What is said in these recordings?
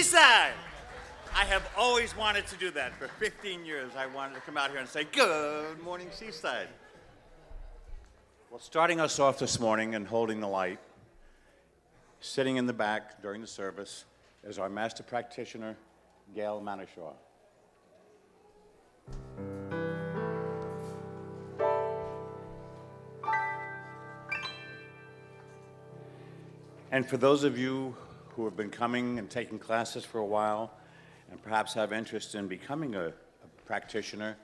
Seaside! I have always wanted to do that. For 15 years, I wanted to come out here and say, good morning, Seaside. Well, starting us off this morning and holding the light, sitting in the back during the service, is our master practitioner, Gail Manashaw. And for those of you who have been coming and taking classes for a while and perhaps have interest in becoming a practitioner,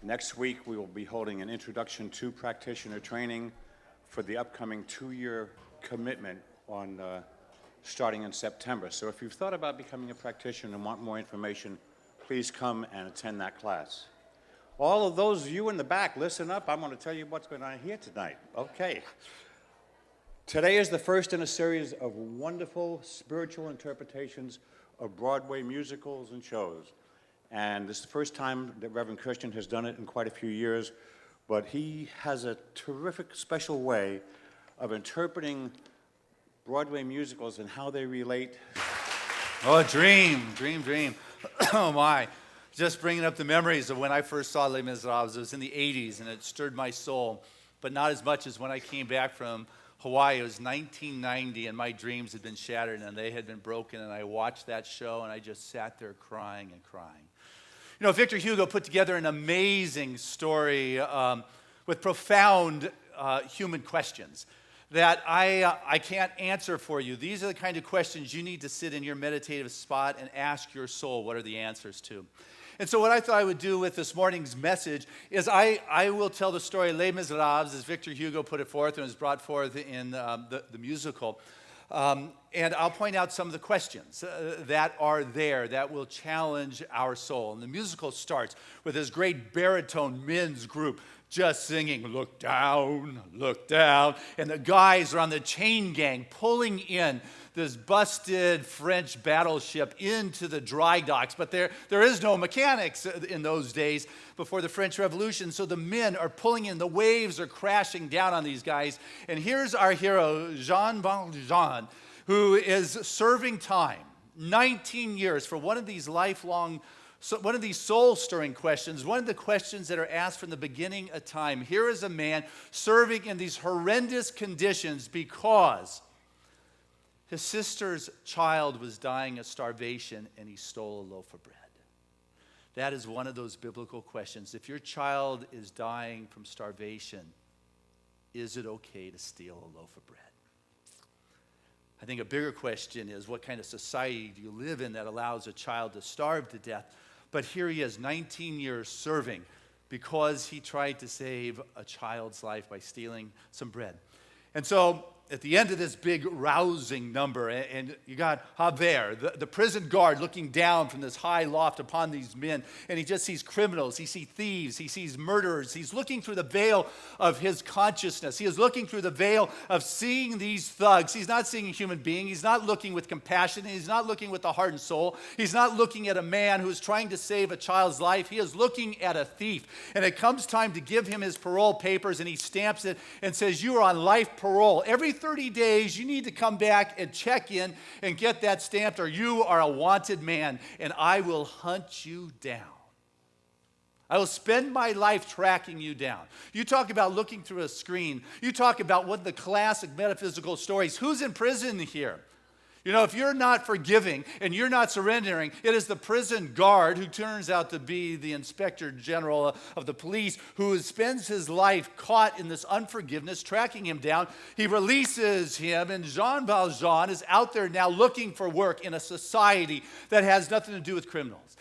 next week we will be holding an Introduction to Practitioner training for the upcoming 2-year commitment on starting in September. So if you've thought about becoming a practitioner and want more information, please come and attend that class. All of those of you in the back, listen up. I'm going to tell you what's going on here tonight. Okay. Today is the first in a series of wonderful spiritual interpretations of Broadway musicals and shows. And this is the first time that Reverend Christian has done it in quite a few years, but he has a terrific special way of interpreting Broadway musicals and how they relate. Oh, dream. Oh my. Just bringing up the memories of when I first saw Les Miserables. It was in the 80s and it stirred my soul, but not as much as when I came back from Hawaii. It was 1990 and my dreams had been shattered and they had been broken, and I watched that show and I just sat there crying and crying. You know, Victor Hugo put together an amazing story with profound human questions that I can't answer for you. These are the kind of questions you need to sit in your meditative spot and ask your soul, what are the answers to? And so what I thought I would do with this morning's message is I will tell the story of Les Miserables as Victor Hugo put it forth and was brought forth in the musical. And I'll point out some of the questions that are there that will challenge our soul. And the musical starts with this great baritone men's group just singing, look down, and the guys are on the chain gang pulling in this busted French battleship into the dry docks. But there is no mechanics in those days before the French Revolution, so the men are pulling in, the waves are crashing down on these guys. And here's our hero, Jean Valjean, who is serving time, 19 years, for one of these soul-stirring questions, one of the questions that are asked from the beginning of time. Here is a man serving in these horrendous conditions because his sister's child was dying of starvation and he stole a loaf of bread. That is one of those biblical questions. If your child is dying from starvation, is it okay to steal a loaf of bread? I think a bigger question is, what kind of society do you live in that allows a child to starve to death? But here he is, 19 years serving because he tried to save a child's life by stealing some bread. And so at the end of this big rousing number, and you got Javert, the prison guard, looking down from this high loft upon these men, and he just sees criminals, he sees thieves, he sees murderers. He's looking through the veil of his consciousness. He is looking through the veil of seeing these thugs. He's not seeing a human being. He's not looking with compassion. He's not looking with the heart and soul. He's not looking at a man who is trying to save a child's life. He is looking at a thief. And it comes time to give him his parole papers, and he stamps it and says, you are on life parole. Every 30 days, you need to come back and check in and get that stamped, or you are a wanted man, and I will hunt you down. I will spend my life tracking you down. You talk about looking through a screen. You talk about one of the classic metaphysical stories. Who's in prison here? You know, if you're not forgiving and you're not surrendering, it is the prison guard, who turns out to be the inspector general of the police, who spends his life caught in this unforgiveness, tracking him down. He releases him, and Jean Valjean is out there now looking for work in a society that has nothing to do with criminals.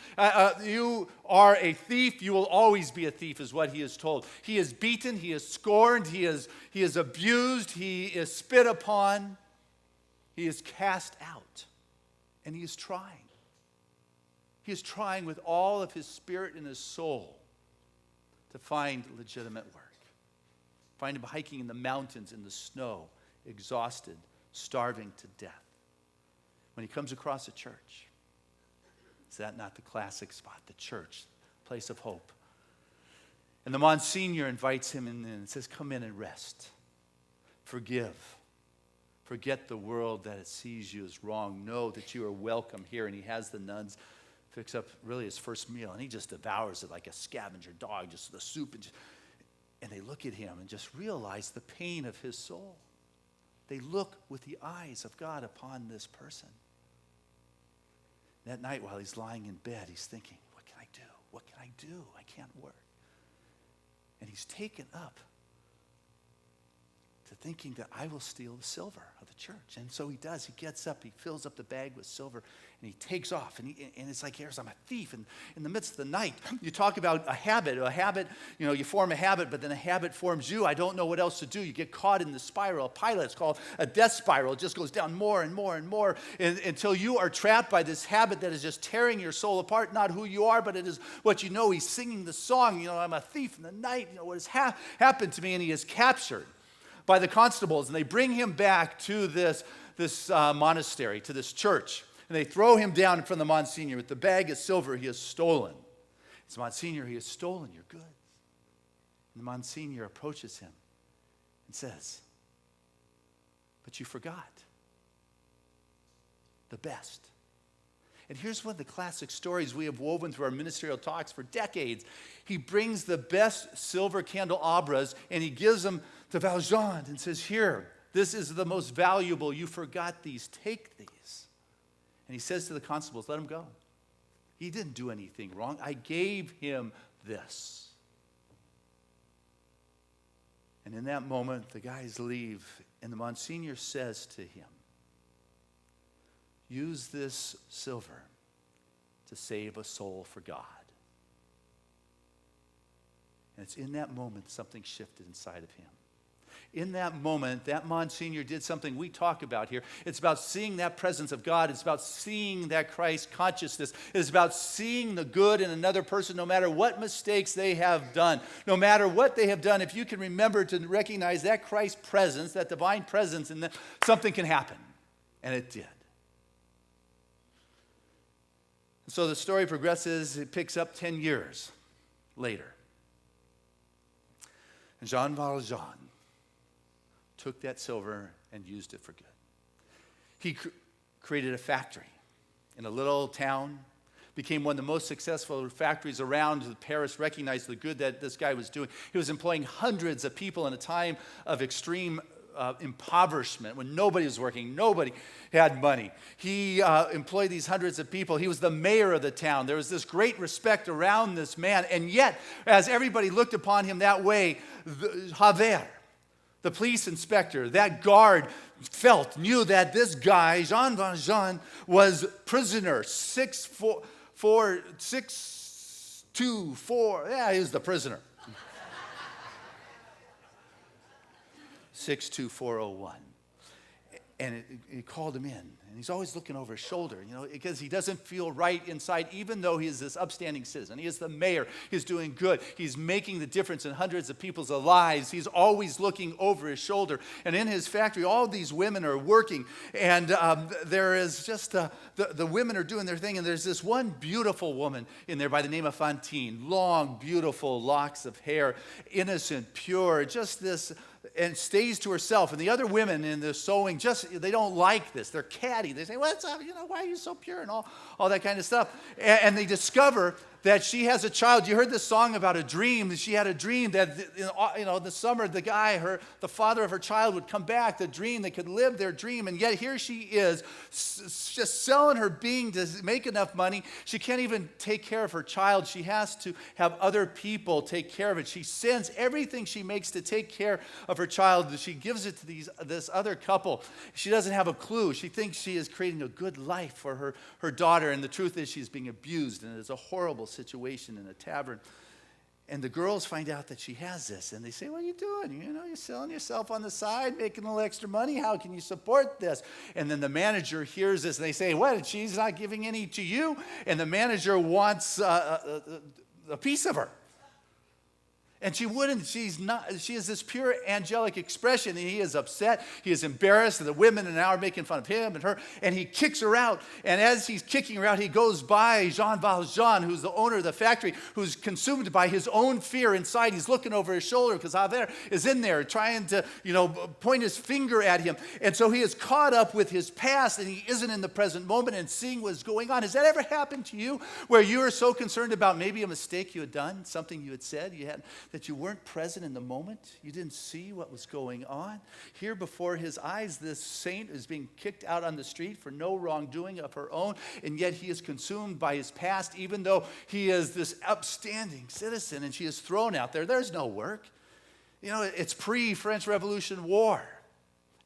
You are a thief. You will always be a thief, is what he is told. He is beaten. He is scorned. He is abused. He is spit upon. He is cast out, and he is trying. He is trying with all of his spirit and his soul to find legitimate work. Find him hiking in the mountains in the snow, exhausted, starving to death. When he comes across a church, is that not the classic spot? The church, place of hope. And the Monsignor invites him in and says, come in and rest. Forgive. Forget the world that it sees you as wrong. Know that you are welcome here. And he has the nuns fix up really his first meal, and he just devours it like a scavenger dog, just the soup. And they look at him and just realize the pain of his soul. They look with the eyes of God upon this person. That night while he's lying in bed, he's thinking, what can I do? What can I do? I can't work. And he's taken up to thinking that I will steal the silver of the church. And so he does. He gets up, he fills up the bag with silver, and he takes off. And it's like, here's, I'm a thief. And in the midst of the night, you talk about a habit. A habit, you form a habit, but then a habit forms you. I don't know what else to do. You get caught in the spiral. A pilot, it's called a death spiral. It just goes down more and more and more until you are trapped by this habit that is just tearing your soul apart. Not who you are, but it is what you know. He's singing the song, I'm a thief in the night. What has happened to me? And he is captured by the constables, and they bring him back to this monastery, to this church, and they throw him down in front of the Monsignor with the bag of silver he has stolen. It's, Monsignor, he has stolen your goods. And the Monsignor approaches him and says, but you forgot the best. And here's one of the classic stories we have woven through our ministerial talks for decades. He brings the best silver candelabras and he gives them to Valjean and says, here, this is the most valuable. You forgot these. Take these. And he says to the constables, let him go. He didn't do anything wrong. I gave him this. And in that moment, the guys leave, and the Monsignor says to him, use this silver to save a soul for God. And it's in that moment something shifted inside of him. In that moment, that Monsignor did something we talk about here. It's about seeing that presence of God. It's about seeing that Christ consciousness. It's about seeing the good in another person, no matter what mistakes they have done. No matter what they have done, if you can remember to recognize that Christ presence, that divine presence, and something can happen. And it did. So the story progresses. It picks up 10 years later. And Jean Valjean took that silver and used it for good. He created a factory in a little town, became one of the most successful factories around. Paris recognized the good that this guy was doing. He was employing hundreds of people in a time of extreme impoverishment, when nobody was working, nobody had money. He employed these hundreds of people. He was the mayor of the town. There was this great respect around this man, and yet, as everybody looked upon him that way, Javert, the police inspector, that guard knew that this guy, Jean Valjean, was prisoner 624. Yeah, he was the prisoner. 62401. And he called him in. And he's always looking over his shoulder, because he doesn't feel right inside, even though he is this upstanding citizen. He is the mayor. He's doing good. He's making the difference in hundreds of people's lives. He's always looking over his shoulder. And in his factory, all these women are working. And there is just, the women are doing their thing. And there's this one beautiful woman in there by the name of Fantine. Long, beautiful locks of hair. Innocent, pure, just this, and stays to herself. And the other women in the sewing, they don't like this. They're catty. They say, what's up? Why are you so pure? And all that kind of stuff. And they discover that she has a child. You heard this song about a dream. She had a dream that, in the summer, the father of her child would come back, the dream, they could live their dream. And yet here she is, just selling her being to make enough money. She can't even take care of her child. She has to have other people take care of it. She sends everything she makes to take care of her child. She gives it to this other couple. She doesn't have a clue. She thinks she is creating a good life for her daughter. And the truth is she's being abused. And it's a horrible situation in a tavern. And the girls find out that she has this, and they say, what are you doing? You're selling yourself on the side, making a little extra money. How can you support this? And then the manager hears this, and they say, what, she's not giving any to you? And the manager wants a piece of her. And she wouldn't. She's not. She has this pure angelic expression, and he is upset. He is embarrassed, and the women now are making fun of him and her, and he kicks her out. And as he's kicking her out, he goes by Jean Valjean, who's the owner of the factory, who's consumed by his own fear inside. He's looking over his shoulder because Javert is in there trying to, point his finger at him. And so he is caught up with his past, and he isn't in the present moment and seeing what's going on. Has that ever happened to you, where you are so concerned about maybe a mistake you had done, something you had said, that you weren't present in the moment? You didn't see what was going on? Here before his eyes, this saint is being kicked out on the street for no wrongdoing of her own, and yet he is consumed by his past, even though he is this upstanding citizen, and she is thrown out there. There's no work. It's pre-French Revolution war.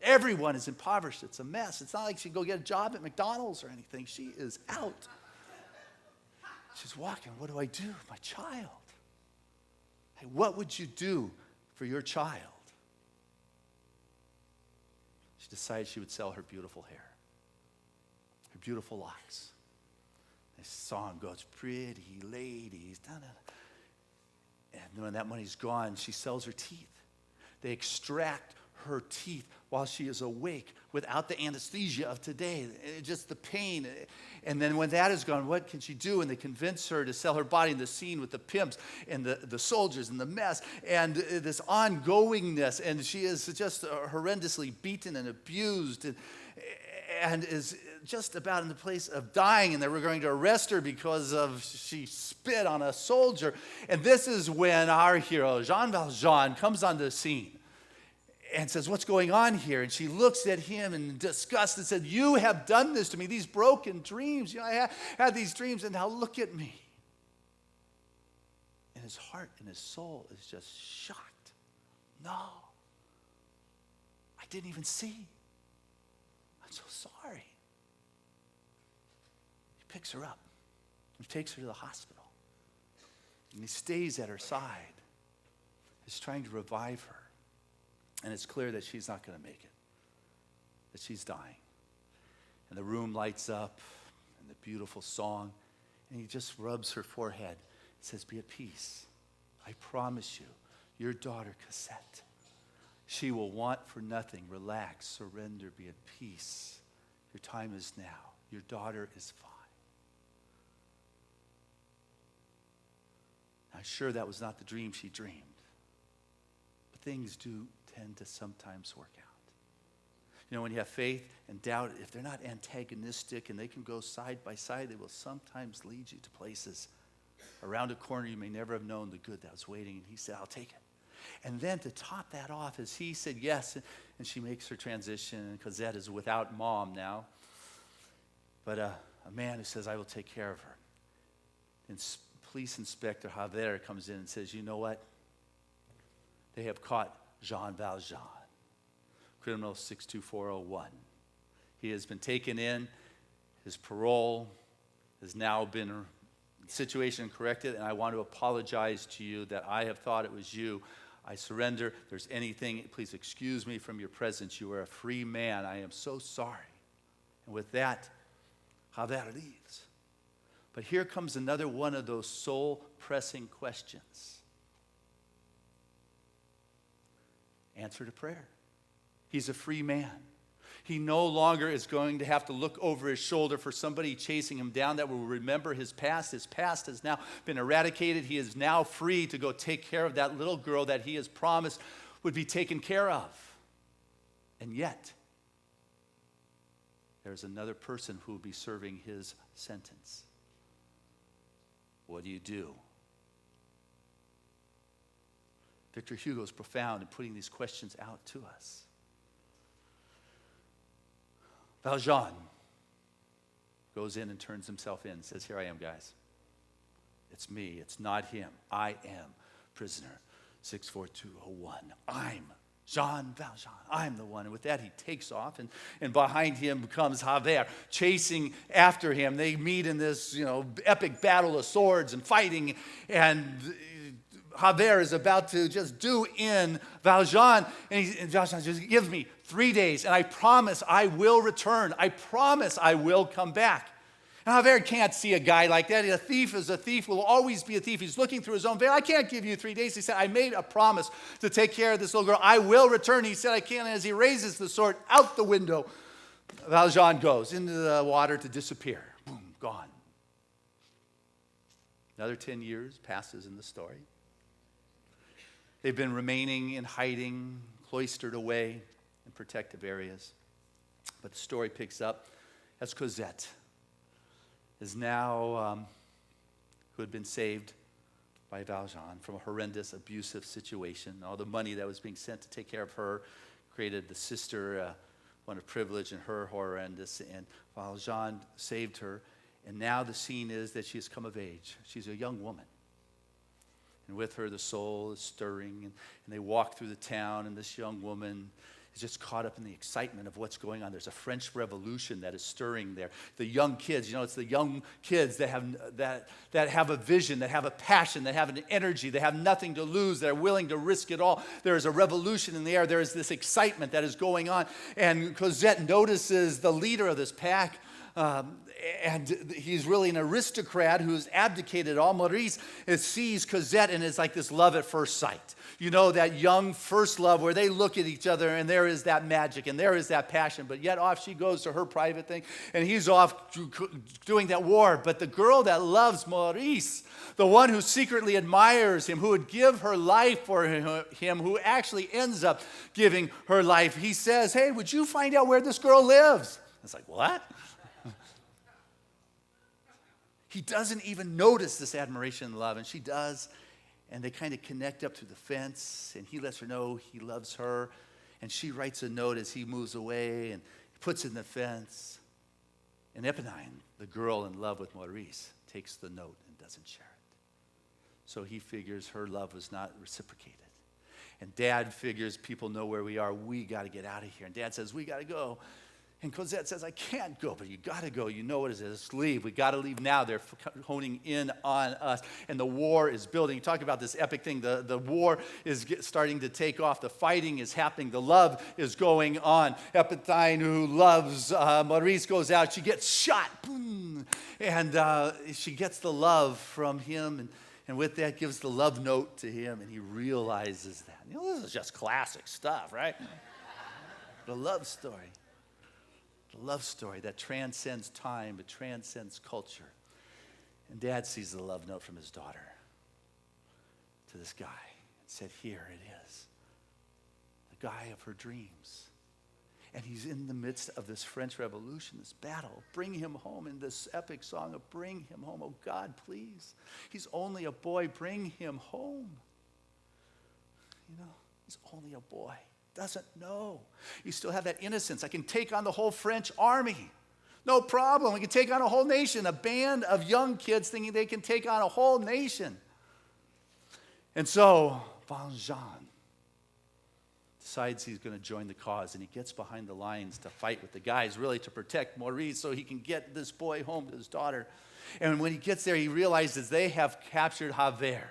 Everyone is impoverished. It's a mess. It's not like she can go get a job at McDonald's or anything. She is out. She's walking. What do I do? My child. Hey, what would you do for your child? She decided she would sell her beautiful hair, her beautiful locks. The song goes, pretty ladies. Da, da, da. And when that money's gone, she sells her teeth. They extract her teeth while she is awake without the anesthesia of today, just the pain. And then when that is gone, what can she do? And they convince her to sell her body in the scene with the pimps and the soldiers and the mess and this ongoingness. And she is just horrendously beaten and abused and is just about in the place of dying, and they were going to arrest her because she spit on a soldier. And this is when our hero, Jean Valjean, comes on the scene and says, what's going on here? And she looks at him in disgust and said, you have done this to me, these broken dreams. I had these dreams, and now look at me. And his heart and his soul is just shocked. No, I didn't even see. I'm so sorry. He picks her up and takes her to the hospital. And he stays at her side. He's trying to revive her. And it's clear that she's not going to make it, that she's dying. And the room lights up, and the beautiful song, and he just rubs her forehead and says, be at peace. I promise you, your daughter Cosette, she will want for nothing. Relax, surrender, be at peace. Your time is now. Your daughter is fine. I'm sure that was not the dream she dreamed, but things do tend to sometimes work out. When you have faith and doubt, if they're not antagonistic and they can go side by side, they will sometimes lead you to places around a corner you may never have known the good that was waiting. And he said, I'll take it. And then to top that off, as he said yes, and she makes her transition, and Cosette is without mom now, but a man who says, I will take care of her. And Police Inspector Javert comes in and says, you know what? They have caught Jean Valjean, criminal 62401. He has been taken in. His parole has now been situation corrected, and I want to apologize to you that I have thought it was you. I surrender. If there's anything, please excuse me from your presence. You are a free man. I am so sorry. And with that, Javert leaves. But here comes another one of those soul-pressing questions. Answer to prayer. He's a free man. He no longer is going to have to look over his shoulder for somebody chasing him down that will remember his past. His past has now been eradicated. He is now free to go take care of that little girl that he has promised would be taken care of. And yet, there's another person who will be serving his sentence. What do? Victor Hugo is profound in putting these questions out to us. Valjean goes in and turns himself in and says, here I am, guys. It's me. It's not him. I am prisoner 64201. I'm Jean Valjean. I'm the one. And with that, he takes off, and behind him comes Javert, chasing after him. They meet in this, epic battle of swords and fighting, and Javert is about to just do in Valjean, and Valjean says, give me 3 days, and I promise I will return. I promise I will come back. Javert can't see a guy like that. A thief is a thief, will always be a thief. He's looking through his own veil. I can't give you 3 days. He said, I made a promise to take care of this little girl. I will return. He said, I can. And as he raises the sword out the window, Valjean goes into the water to disappear. Boom, gone. Another 10 years passes in the story. They've been remaining in hiding, cloistered away in protective areas. But the story picks up as Cosette is now, who had been saved by Valjean from a horrendous, abusive situation. All the money that was being sent to take care of her created the sister one of privilege, and her horrendous. And Valjean saved her. And now the scene is that she has come of age. She's a young woman. And with her, the soul is stirring. And they walk through the town, and this young woman is just caught up in the excitement of what's going on. There's a French Revolution that is stirring there. The young kids, it's the young kids that have a vision, that have a passion, that have an energy, they have nothing to lose, that are willing to risk it all. There is a revolution in the air. There is this excitement that is going on. And Cosette notices the leader of this pack, and he's really an aristocrat who's abdicated all. Maurice sees Cosette and it's like this love at first sight. That young first love where they look at each other and there is that magic and there is that passion. But yet off she goes to her private thing and he's off doing that war. But the girl that loves Maurice, the one who secretly admires him, who would give her life for him, who actually ends up giving her life, he says, hey, would you find out where this girl lives? It's like, what? He doesn't even notice this admiration and love, and she does. And they kind of connect up through the fence, and he lets her know he loves her. And she writes a note as he moves away and puts it in the fence. And Eponine, the girl in love with Maurice, takes the note and doesn't share it. So he figures her love was not reciprocated. And Dad figures people know where we are. We got to get out of here. And Dad says, we got to go. And Cosette says, I can't go, but you got to go. You know what it is. Let's leave. We got to leave now. They're honing in on us. And the war is building. You talk about this epic thing. The war is starting to take off. The fighting is happening. The love is going on. Eponine, who loves Maurice, goes out. She gets shot. Boom. And she gets the love from him. And with that, gives the love note to him. And he realizes that. This is just classic stuff, right? The love story. The love story that transcends time, it transcends culture. And Dad sees the love note from his daughter to this guy and said, here it is, the guy of her dreams. And he's in the midst of this French Revolution, this battle. Bring him home in this epic song of bring him home. Oh God, please. He's only a boy. Bring him home. He's only a boy. Doesn't know. You still have that innocence. I can take on the whole French army. No problem. We can take on a whole nation. A band of young kids thinking they can take on a whole nation. And so Valjean decides he's going to join the cause, and he gets behind the lines to fight with the guys, really to protect Maurice so he can get this boy home to his daughter. And when he gets there, he realizes they have captured Javert,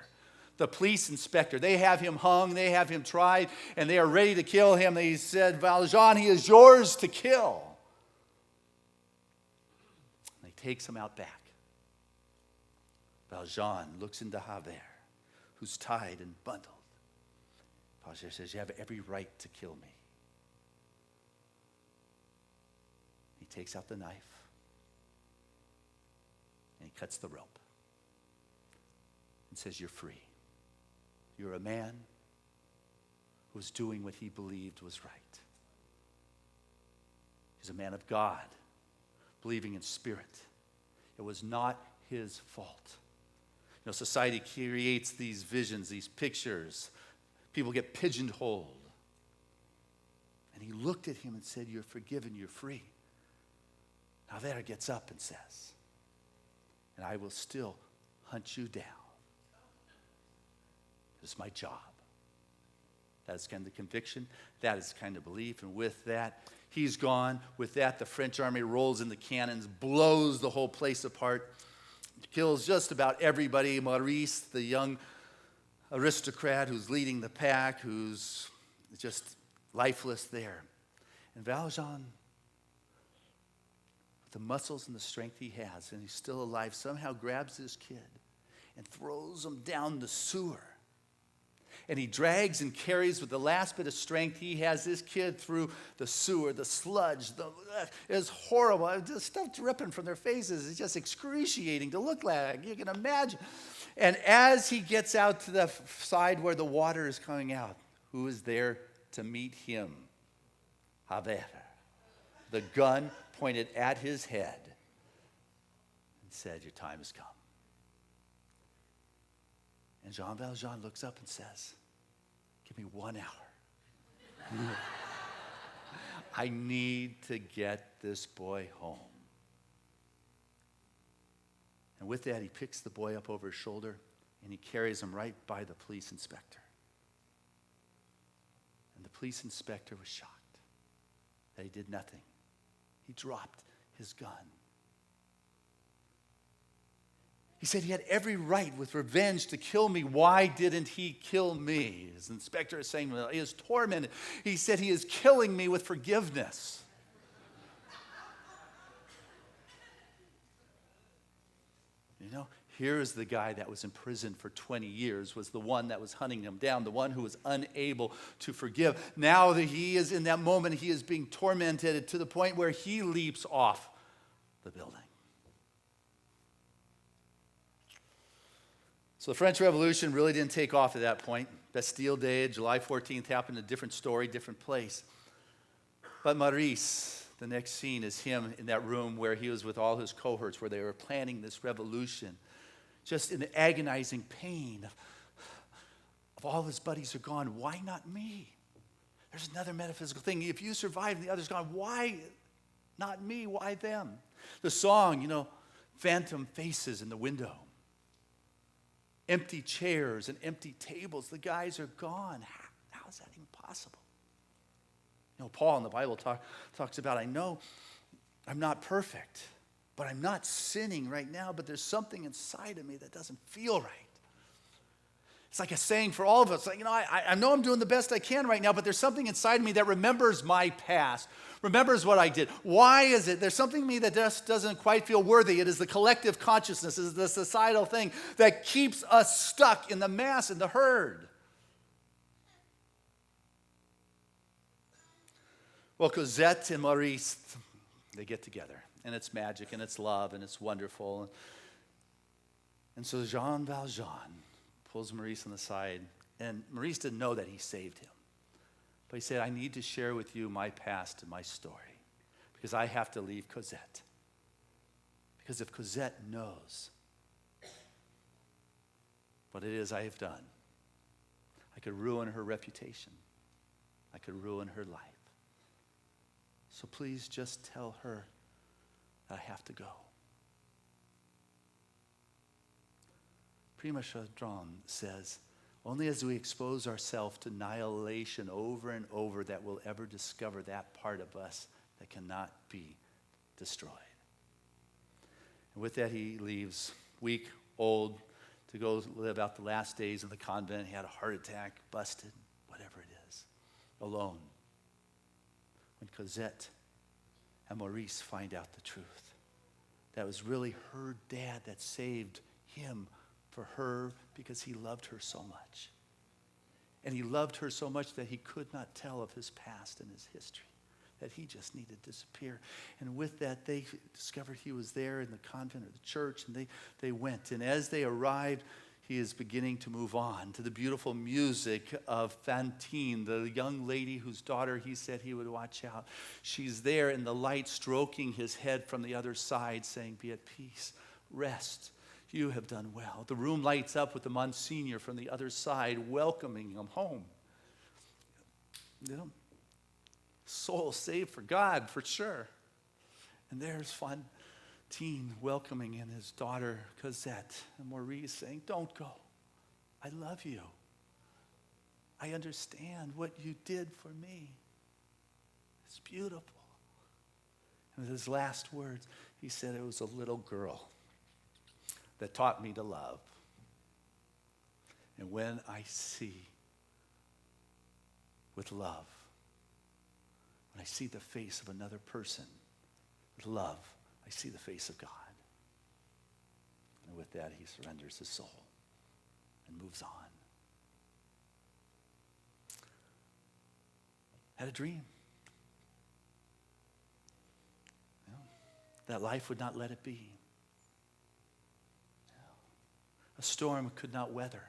the police inspector. They have him hung, they have him tried, and they are ready to kill him. They said, Valjean, he is yours to kill. And he takes him out back. Valjean looks into Javert, who's tied and bundled. Valjean says, you have every right to kill me. He takes out the knife, and he cuts the rope and says, you're free. You're a man who was doing what he believed was right. He's a man of God, believing in spirit. It was not his fault. Society creates these visions, these pictures. People get pigeonholed. And he looked at him and said, you're forgiven, you're free. Javert gets up and says, and I will still hunt you down. This is my job. That is kind of the conviction. That is kind of belief. And with that, he's gone. With that, the French army rolls in the cannons, blows the whole place apart, kills just about everybody. Maurice, the young aristocrat who's leading the pack, who's just lifeless there. And Valjean, with the muscles and the strength he has, and he's still alive, somehow grabs this kid and throws him down the sewer. And he drags and carries with the last bit of strength he has this kid through the sewer, the sludge. It's horrible. The stuff dripping from their faces is just excruciating to look like. You can imagine. And as he gets out to the side where the water is coming out, who is there to meet him? Javier. The gun pointed at his head and said, "Your time has come." And Jean Valjean looks up and says, "Give me 1 hour. I need to get this boy home." And with that, he picks the boy up over his shoulder and he carries him right by the police inspector. And the police inspector was shocked that he did nothing. He dropped his gun. He said he had every right with revenge to kill me. Why didn't he kill me? His inspector is saying, well, he is tormented. He said he is killing me with forgiveness. You know, here is the guy that was in prison for 20 years, was the one that was hunting him down, the one who was unable to forgive. Now that he is in that moment, he is being tormented to the point where he leaps off the building. So the French Revolution really didn't take off at that point. Bastille Day, July 14th, happened in a different story, different place. But Maurice, the next scene is him in that room where he was with all his cohorts, where they were planning this revolution, just in the agonizing pain of all his buddies are gone. Why not me? There's another metaphysical thing. If you survive and the other's gone, why not me? Why them? The song, you know, phantom faces in the window. Empty chairs and empty tables. The guys are gone. How is that even possible? You know, Paul in the Bible talks about, I know I'm not perfect, but I'm not sinning right now, but there's something inside of me that doesn't feel right. It's like a saying for all of us. Like, you know, I know I'm doing the best I can right now, but there's something inside me that remembers my past, remembers what I did. Why is it? There's something in me that just doesn't quite feel worthy. It is the collective consciousness, it is the societal thing that keeps us stuck in the mass, in the herd. Well, Cosette and Maurice, they get together, and it's magic, and it's love, and it's wonderful. And so Jean Valjean pulls Maurice on the side, and Maurice didn't know that he saved him. But he said, I need to share with you my past and my story, because I have to leave Cosette. Because if Cosette knows what it is I have done, I could ruin her reputation. I could ruin her life. So please just tell her that I have to go. Prima Chadron says, only as we expose ourselves to annihilation over and over that we'll ever discover that part of us that cannot be destroyed. And with that, he leaves, weak, old, to go live out the last days in the convent. He had a heart attack, busted, whatever it is, alone. When Cosette and Maurice find out the truth, that was really her dad that saved him for her because he loved her so much. And he loved her so much that he could not tell of his past and his history, that he just needed to disappear. And with that, they discovered he was there in the convent or the church, and they went. And as they arrived, he is beginning to move on to the beautiful music of Fantine, the young lady whose daughter he said he would watch out. She's there in the light, stroking his head from the other side, saying, be at peace, rest. You have done well. The room lights up with the Monsignor from the other side welcoming him home. You know, soul saved for God, for sure. And there's Fantine welcoming in his daughter Cosette, and Maurice saying, don't go. I love you. I understand what you did for me. It's beautiful. And with his last words, he said, it was a little girl that taught me to love. And when I see with love, when I see the face of another person with love, I see the face of God. And with that, he surrenders his soul and moves on. Had a dream. That life would not let it be. A storm could not weather.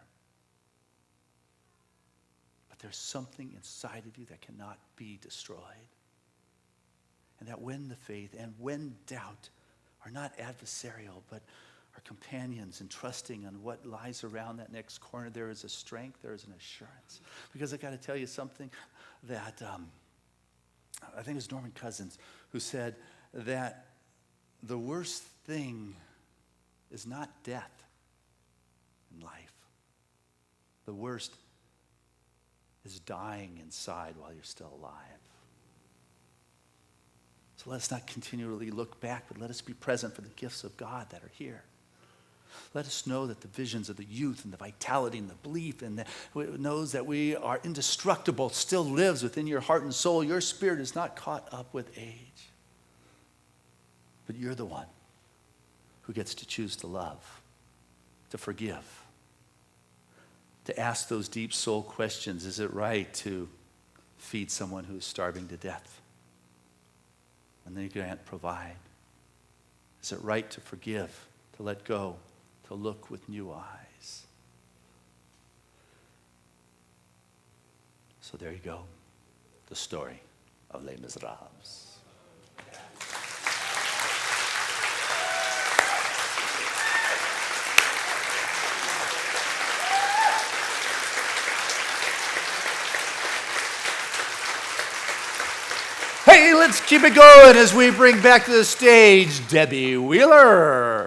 But there's something inside of you that cannot be destroyed. And that when the faith and when doubt are not adversarial, but are companions and trusting on what lies around that next corner, there is a strength, there is an assurance. Because I got to tell you something that I think it was Norman Cousins who said that the worst thing is not death in life. The worst is dying inside while you're still alive. So let us not continually look back, but let us be present for the gifts of God that are here. Let us know that the visions of the youth and the vitality and the belief and knows that we are indestructible still lives within your heart and soul. Your spirit is not caught up with age. But you're the one who gets to choose to love, to forgive, to ask those deep soul questions. Is it right to feed someone who is starving to death? And then you can't provide. Is it right to forgive, to let go, to look with new eyes? So there you go, the story of Les Miserables. Hey, let's keep it going as we bring back to the stage Debbie Wheeler.